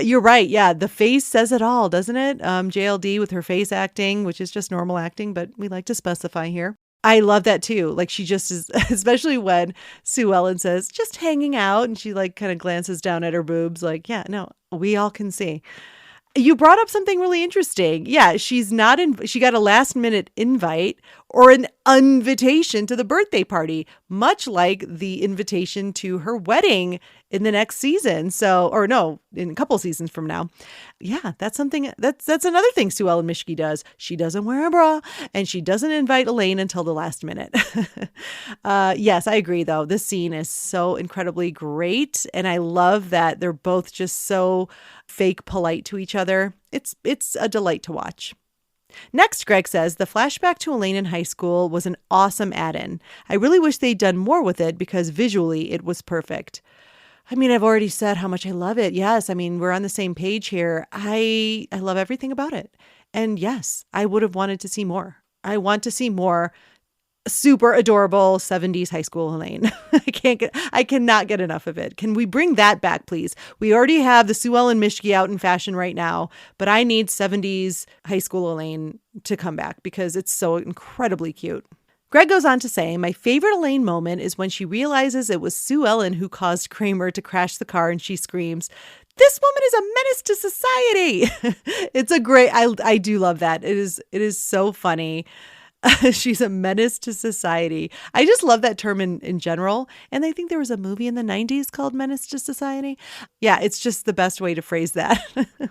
You're right. Yeah, the face says it all, doesn't it? JLD with her face acting, which is just normal acting, but we like to specify here. I love that too. Like, she just is, especially when Sue Ellen says, just hanging out, and she like kind of glances down at her boobs like, yeah, no, we all can see. You brought up something really interesting. Yeah, she got a last minute invite or an invitation to the birthday party, much like the invitation to her wedding in the next season. So, or no, in a couple seasons from now. Yeah, that's another thing Sue Ellen Mischke does. She doesn't wear a bra and she doesn't invite Elaine until the last minute. Yes, I agree though. This scene is so incredibly great. And I love that they're both just so fake polite to each other. It's a delight to watch. Next, Greg says, the flashback to Elaine in high school was an awesome add-in. I really wish they'd done more with it because visually it was perfect. I mean, I've already said how much I love it. Yes, I mean, we're on the same page here. I love everything about it. And yes, I would have wanted to see more. I want to see more super adorable 70s high school Elaine. I cannot get enough of it. Can we bring that back, please? We already have the Sue Ellen Mischke out in fashion right now, but I need 70s high school Elaine to come back because it's so incredibly cute. Greg goes on to say, my favorite Elaine moment is when she realizes it was Sue Ellen who caused Kramer to crash the car and she screams, this woman is a menace to society. It's a great, I do love that. It is so funny. She's a menace to society. I just love that term in general. And I think there was a movie in the 90s called Menace to Society. Yeah, it's just the best way to phrase that. All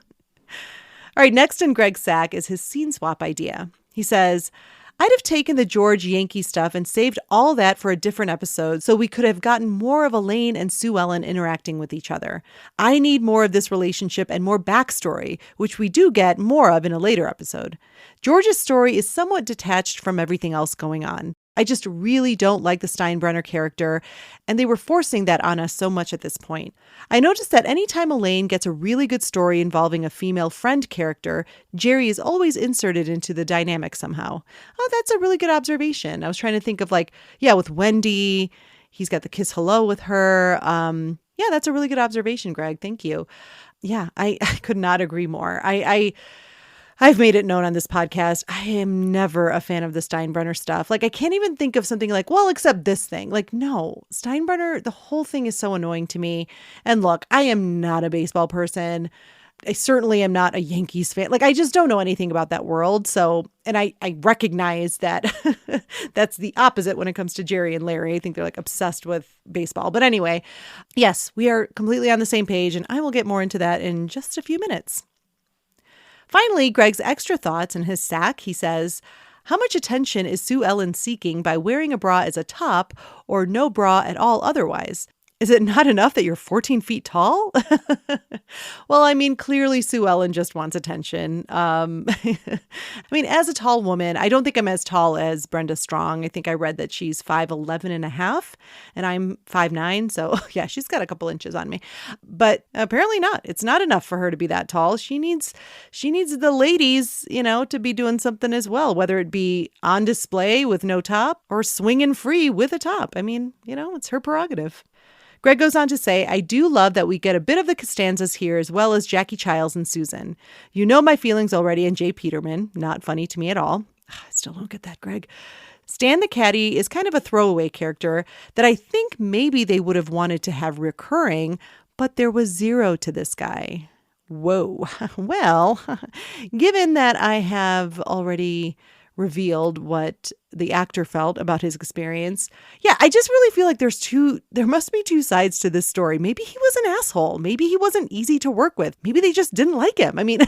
right, next in Greg's sack is his scene swap idea. He says, I'd have taken the George Yankee stuff and saved all that for a different episode so we could have gotten more of Elaine and Sue Ellen interacting with each other. I need more of this relationship and more backstory, which we do get more of in a later episode. George's story is somewhat detached from everything else going on. I just really don't like the Steinbrenner character, and they were forcing that on us so much at this point. I noticed that anytime Elaine gets a really good story involving a female friend character, Jerry is always inserted into the dynamic somehow. Oh, that's a really good observation. I was trying to think of with Wendy, he's got the kiss hello with her. Yeah, that's a really good observation, Greg. Thank you. Yeah, I could not agree more. I've made it known on this podcast, I am never a fan of the Steinbrenner stuff. I can't even think of something except this thing. No, Steinbrenner, the whole thing is so annoying to me. And look, I am not a baseball person. I certainly am not a Yankees fan. I just don't know anything about that world. So, and I recognize that that's the opposite when it comes to Jerry and Larry. I think they're obsessed with baseball. But anyway, yes, we are completely on the same page, and I will get more into that in just a few minutes. Finally, Greg's extra thoughts in his sack, he says, how much attention is Sue Ellen seeking by wearing a bra as a top or no bra at all otherwise? Is it not enough that you're 14 feet tall? Well, I mean, clearly Sue Ellen just wants attention. I mean, as a tall woman, I don't think I'm as tall as Brenda Strong. I think I read that she's 5'11 and a half and I'm 5'9". So yeah, she's got a couple inches on me, but apparently not. It's not enough for her to be that tall. She needs the ladies, to be doing something as well, whether it be on display with no top or swinging free with a top. I mean, it's her prerogative. Greg goes on to say, I do love that we get a bit of the Costanzas here as well as Jackie Chiles and Susan. You know my feelings already in Jay Peterman. Not funny to me at all. I still don't get that, Greg. Stan the Caddy is kind of a throwaway character that I think maybe they would have wanted to have recurring, but there was zero to this guy. Whoa. Well, given that I have already revealed what the actor felt about his experience. Yeah, I just really feel like there must be two sides to this story. Maybe he was an asshole. Maybe he wasn't easy to work with. Maybe they just didn't like him. I mean,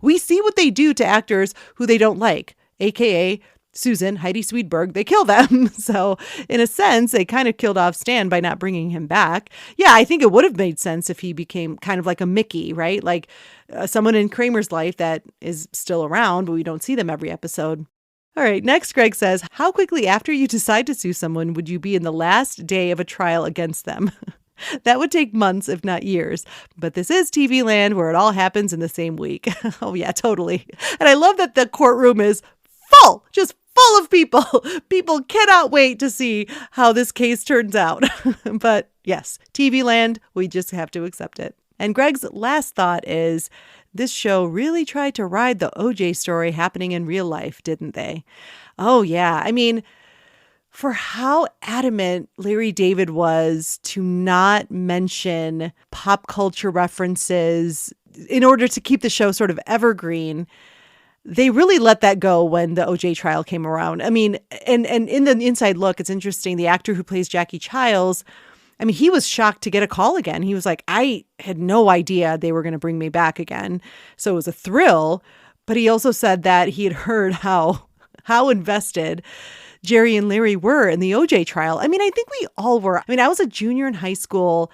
we see what they do to actors who they don't like, aka Susan, Heidi Sweetberg, they kill them. So in a sense, they kind of killed off Stan by not bringing him back. Yeah, I think it would have made sense if he became kind of like a Mickey, right? Someone in Kramer's life that is still around, but we don't see them every episode. All right, next Greg says, how quickly after you decide to sue someone would you be in the last day of a trial against them? That would take months, if not years. But this is TV land where it all happens in the same week. Oh, yeah, totally. And I love that the courtroom is full, just full of people. People cannot wait to see how this case turns out. But yes, TV land, we just have to accept it. And Greg's last thought is, this show really tried to ride the OJ story happening in real life, didn't they? Oh, yeah. I mean, for how adamant Larry David was to not mention pop culture references in order to keep the show sort of evergreen, they really let that go when the OJ trial came around. I mean, and in the inside look, it's interesting. The actor who plays Jackie Childs, I mean, he was shocked to get a call again. He was like, I had no idea they were going to bring me back again. So it was a thrill. But he also said that he had heard how invested Jerry and Larry were in the OJ trial. I mean, I think we all were. I mean, I was a junior in high school.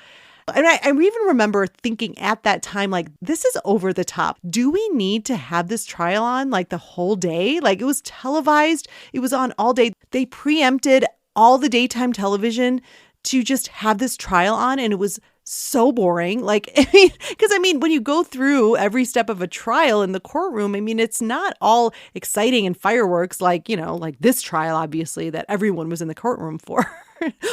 And I even remember thinking at that time, like, this is over the top. Do we need to have this trial on like the whole day? Like, it was televised. It was on all day. They preempted all the daytime television to just have this trial on. And it was so boring. Like, I mean, when you go through every step of a trial in the courtroom, I mean, it's not all exciting and fireworks like, like this trial, obviously, that everyone was in the courtroom for.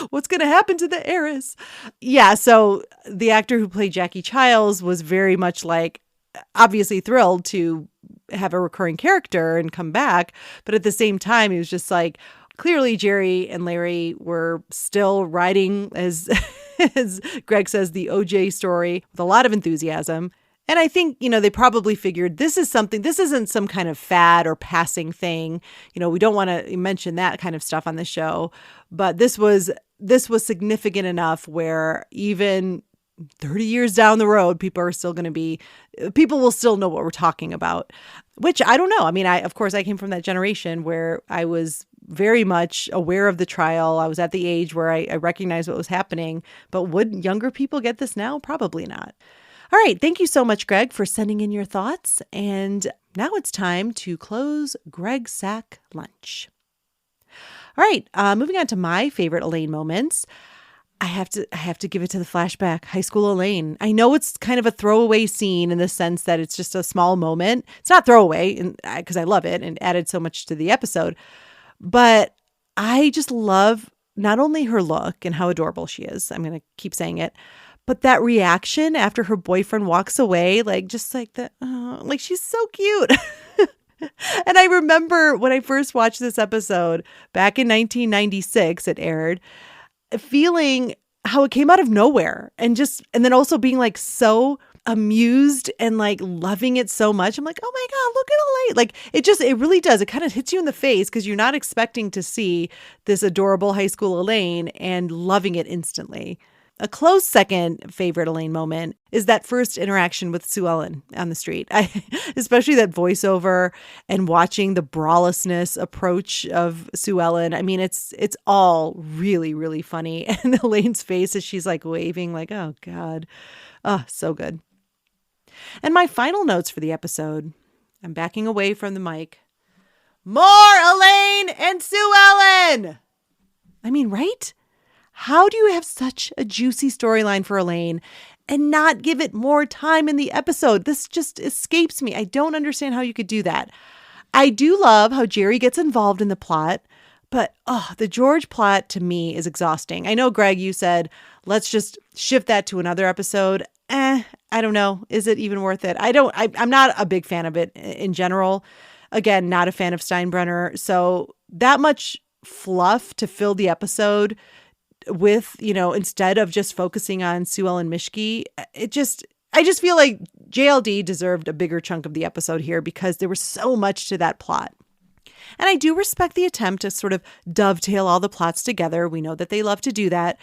What's going to happen to the heiress? Yeah. So the actor who played Jackie Childs was very much like, obviously thrilled to have a recurring character and come back. But at the same time, he was just like, clearly Jerry and Larry were still riding, as Greg says, the OJ story with a lot of enthusiasm. And I think, they probably figured this isn't some kind of fad or passing thing. We don't want to mention that kind of stuff on the show. But this was significant enough where even 30 years down the road, people will still know what we're talking about, which I don't know. I mean, of course, I came from that generation where I was very much aware of the trial. I was at the age where I recognized what was happening. But would younger people get this now? Probably not. All right. Thank you so much, Greg, for sending in your thoughts. And now it's time to close Greg's Sack Lunch. All right. Moving on to my favorite Elaine moments. I have to give it to the flashback. High school Elaine. I know it's kind of a throwaway scene in the sense that it's just a small moment. It's not throwaway because I love it and added so much to the episode. But I just love not only her look and how adorable she is. I'm going to keep saying it. But that reaction after her boyfriend walks away, like just like that, like she's so cute. And I remember when I first watched this episode back in 1996, it aired, feeling how it came out of nowhere and then also being like so amused and like loving it so much. I'm like, oh my God, look at Elaine. Like it really does. It kind of hits you in the face because you're not expecting to see this adorable high school Elaine and loving it instantly. A close second favorite Elaine moment is that first interaction with Sue Ellen on the street. Especially that voiceover and watching the brawlessness approach of Sue Ellen. I mean, it's all really, really funny. And Elaine's face as she's like waving like, oh God. Oh, so good. And my final notes for the episode, I'm backing away from the mic. More Elaine and Sue Ellen. I mean, right? How do you have such a juicy storyline for Elaine and not give it more time in the episode? This just escapes me. I don't understand how you could do that. I do love how Jerry gets involved in the plot, but the George plot to me is exhausting. I know, Greg, you said, let's just shift that to another episode. I don't know. Is it even worth it? I'm not a big fan of it in general. Again, not a fan of Steinbrenner. So that much fluff to fill the episode with, instead of just focusing on Sue Ellen Mischke, I just feel like JLD deserved a bigger chunk of the episode here because there was so much to that plot. And I do respect the attempt to sort of dovetail all the plots together. We know that they love to do that.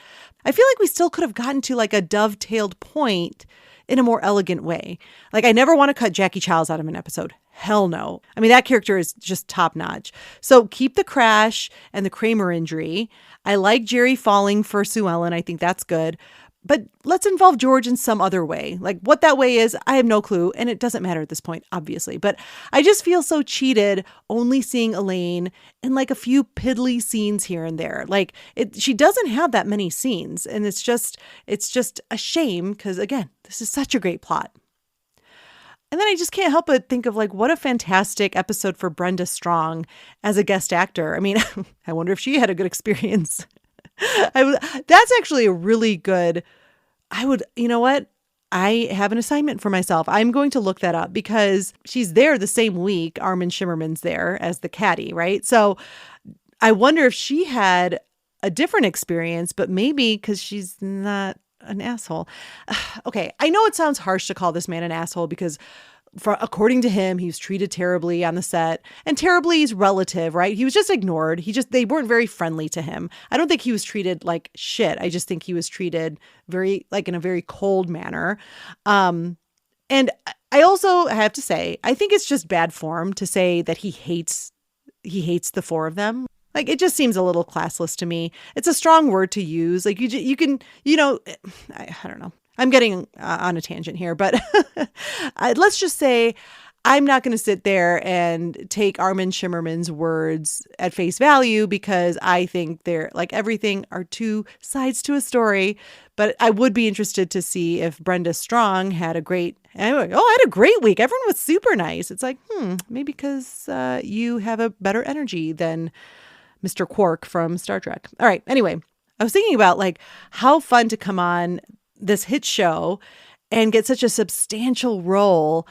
I feel like we still could have gotten to like a dovetailed point in a more elegant way. Like, I never want to cut Jackie Childs out of an episode. Hell no. I mean, that character is just top notch. So keep the crash and the Kramer injury. I like Jerry falling for Sue Ellen. I think that's good. But let's involve George in some other way. Like, what that way is, I have no clue. And it doesn't matter at this point, obviously. But I just feel so cheated only seeing Elaine in like a few piddly scenes here and there. Like, she doesn't have that many scenes. And it's just a shame because, again, this is such a great plot. And then I just can't help but think of like, what a fantastic episode for Brenda Strong as a guest actor. I mean, I wonder if she had a good experience. That's actually a really good, you know what? I have an assignment for myself. I'm going to look that up because she's there the same week Armin Shimmerman's there as the Caddy, right? So I wonder if she had a different experience, but maybe because she's not an asshole. Okay, I know it sounds harsh to call this man an asshole because according to him, he was treated terribly on the set, and terribly is relative, right? He was just ignored. They weren't very friendly to him. I don't think he was treated like shit. I just think he was treated in a very cold manner. And I also have to say, I think it's just bad form to say that he hates the four of them. Like, it just seems a little classless to me. It's a strong word to use. Like, you can, I don't know. I'm getting on a tangent here, but let's just say I'm not going to sit there and take Armin Shimmerman's words at face value because I think they're like everything are two sides to a story. But I would be interested to see if Brenda Strong had a great, I had a great week. Everyone was super nice. It's like, maybe because you have a better energy than Mr. Quark from Star Trek. All right. Anyway, I was thinking about like how fun to come on this hit show and get such a substantial role,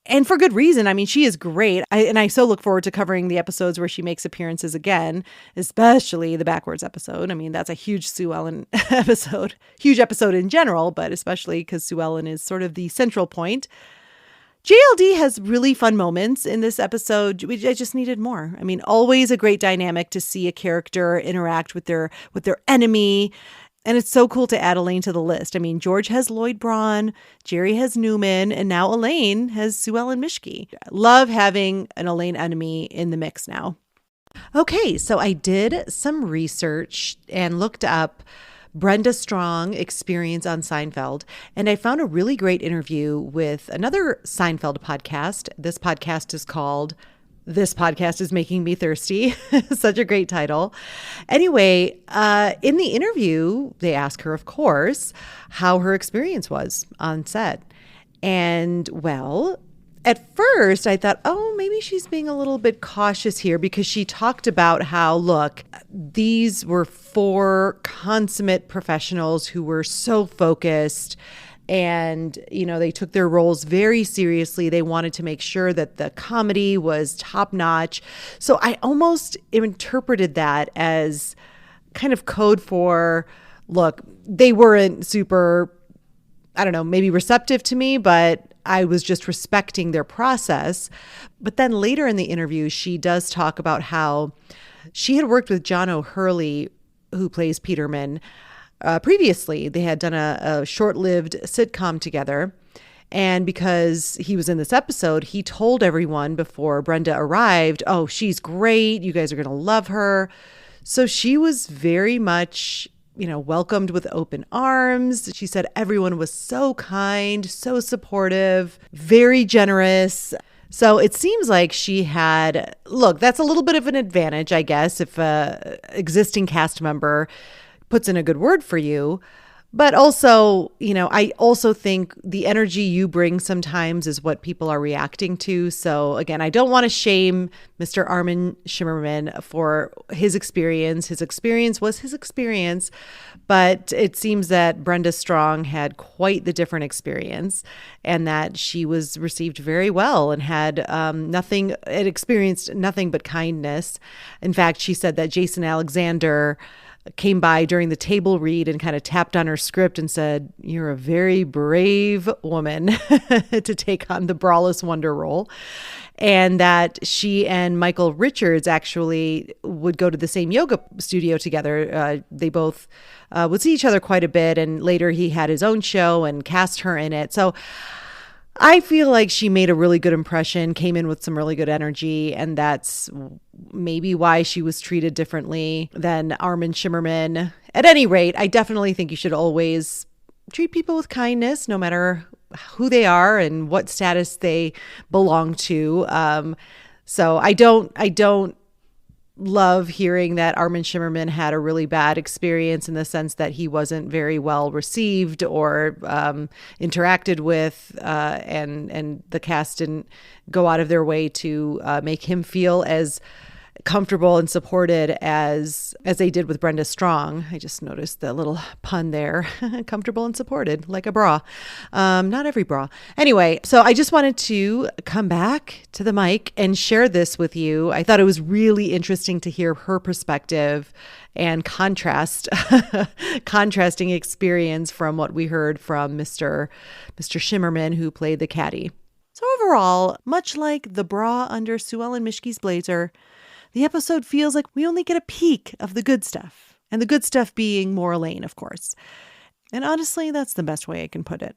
and for good reason. I mean, she is great. I so look forward to covering the episodes where she makes appearances again, especially the backwards episode. I mean, that's a huge Sue Ellen episode, huge episode in general, but especially because Sue Ellen is sort of the central point. JLD has really fun moments in this episode. I just needed more. I mean, always a great dynamic to see a character interact with their enemy. And it's so cool to add Elaine to the list. I mean, George has Lloyd Braun, Jerry has Newman, and now Elaine has Sue Ellen Mischke. Love having an Elaine enemy in the mix now. Okay, so I did some research and looked up Brenda Strong experience on Seinfeld, and I found a really great interview with another Seinfeld podcast. This podcast is called This Podcast is Making Me Thirsty. Such a great title. Anyway, in the interview, they ask her, of course, how her experience was on set. And well, at first I thought, maybe she's being a little bit cautious here because she talked about how, look, these were four consummate professionals who were so focused. And, they took their roles very seriously. They wanted to make sure that the comedy was top notch. So I almost interpreted that as kind of code for, look, they weren't super, I don't know, maybe receptive to me, but I was just respecting their process. But then later in the interview, she does talk about how she had worked with John O'Hurley, who plays Peterman. Previously, they had done a short-lived sitcom together. And because he was in this episode, he told everyone before Brenda arrived, she's great. You guys are going to love her. So she was very much, welcomed with open arms. She said everyone was so kind, so supportive, very generous. So it seems like she had, look, that's a little bit of an advantage, I guess, if an existing cast member puts in a good word for you. But also, I also think the energy you bring sometimes is what people are reacting to. So again, I don't want to shame Mr. Armin Shimmerman for his experience. His experience was his experience, but it seems that Brenda Strong had quite the different experience, and that she was received very well and had experienced nothing but kindness. In fact, she said that Jason Alexander came by during the table read and kind of tapped on her script and said, "You're a very brave woman to take on the Brawless Wonder role." And that she and Michael Richards actually would go to the same yoga studio together. They both would see each other quite a bit. And later he had his own show and cast her in it. So I feel like she made a really good impression, came in with some really good energy, and that's maybe why she was treated differently than Armin Shimmerman. At any rate, I definitely think you should always treat people with kindness, no matter who they are and what status they belong to. So I don't love hearing that Armin Shimmerman had a really bad experience in the sense that he wasn't very well received or interacted with, and the cast didn't go out of their way to make him feel as comfortable and supported as they did with Brenda Strong. I just noticed the little pun there. Comfortable and supported, like a bra. Not every bra. Anyway, so I just wanted to come back to the mic and share this with you. I thought it was really interesting to hear her perspective and contrasting experience from what we heard from Mr. Shimmerman, who played the Caddy. So overall, much like the bra under Sue Ellen Mischke's blazer, the episode feels like we only get a peek of the good stuff, and the good stuff being more Elaine, of course. And honestly, that's the best way I can put it.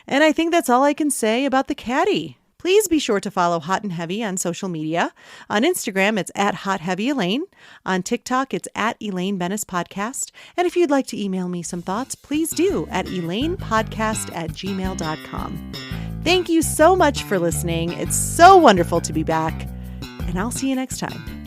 And I think that's all I can say about the Caddy. Please be sure to follow Hot and Heavy on social media. On Instagram, it's @HotHeavyElaine. On TikTok, it's @ElaineBennisPodcast. And if you'd like to email me some thoughts, please do at ElainePodcast@gmail.com. Thank you so much for listening. It's so wonderful to be back. And I'll see you next time.